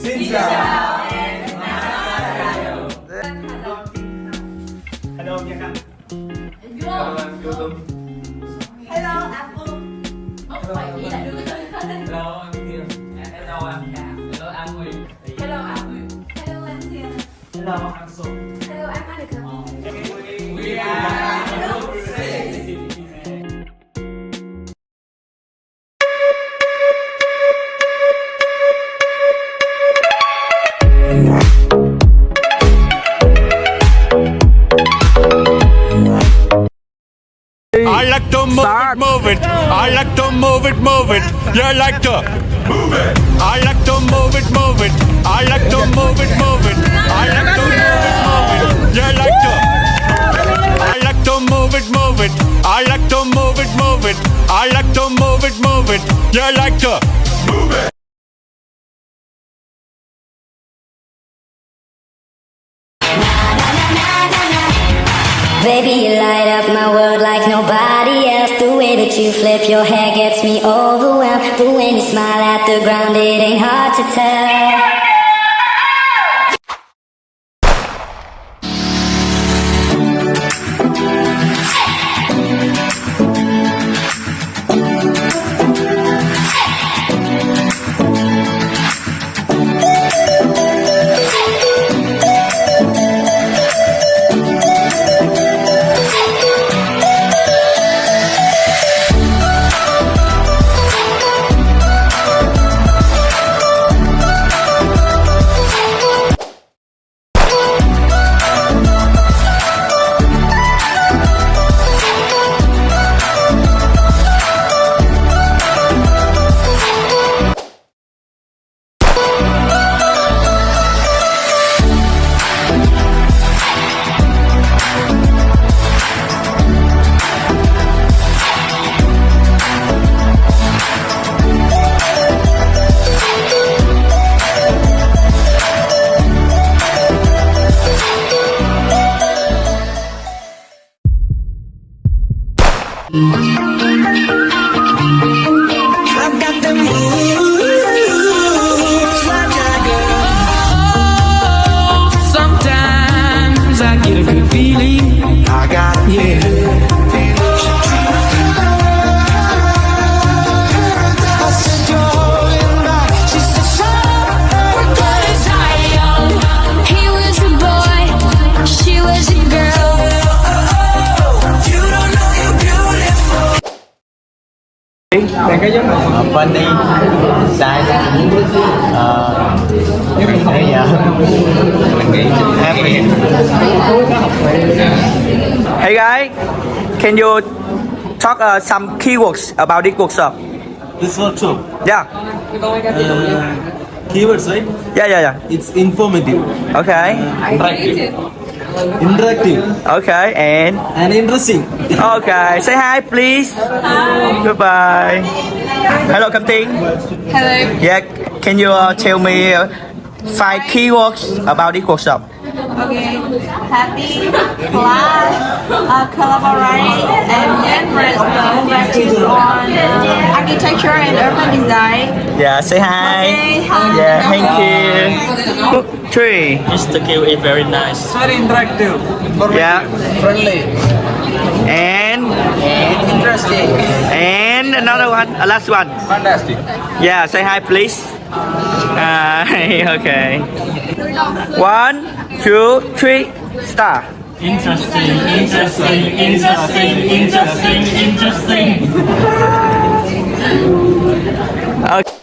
Xin chào em. Hello nha anh. Hello anh Vô Tuấn. Hello anh Phương. Hello anh Thiên. Hello anh Hà. Hello anh Huyền. Hello anh Huyền. Hello anh Thiên. Hello anh Xuân. Hello anh Monica. We are Group 6. I like to move it. I like to move it, move it. Yeah, I like to move it. I like to move it, move it. I like to move it, move it. I like to move it, move it. Yeah, I like to. I like to move it, move it. I like to move it, move it. I like to move it, move it. Yeah, I like to move it. Baby, you light up my world like nobody else. The way that you flip your hair gets me overwhelmed. But when you smile at the ground, it ain't hard to tell. I've got the moves like a girl. Sometimes I get a good feeling. I got I said you're holding back. She said shut up. We're gonna die young. He was a boy, she was a girl. You don't know you're beautiful. Funny, sad, bây giờ mình nghĩ happy. Hey guys, can you talk some keywords about this workshop? This workshop. Yeah. keywords, right? Yeah. It's informative, Okay. interactive, Okay. and interesting. Okay. Say hi, please. Hi. Goodbye. Hello, Kamting. Hello. Yeah. Can you tell me 5 keywords about this workshop? Okay. Happy, class, collaborate, and different practice on architecture and urban design. Yeah. Say hi. Okay, hi. Yeah. Thank you. 3. Mr. Q is very nice. It's very interactive, Yeah. friendly, And interesting, and another one. Last one. fantastic. Yeah. Say hi, please. Okay. 1, 2, 3. Start. Interesting. Okay.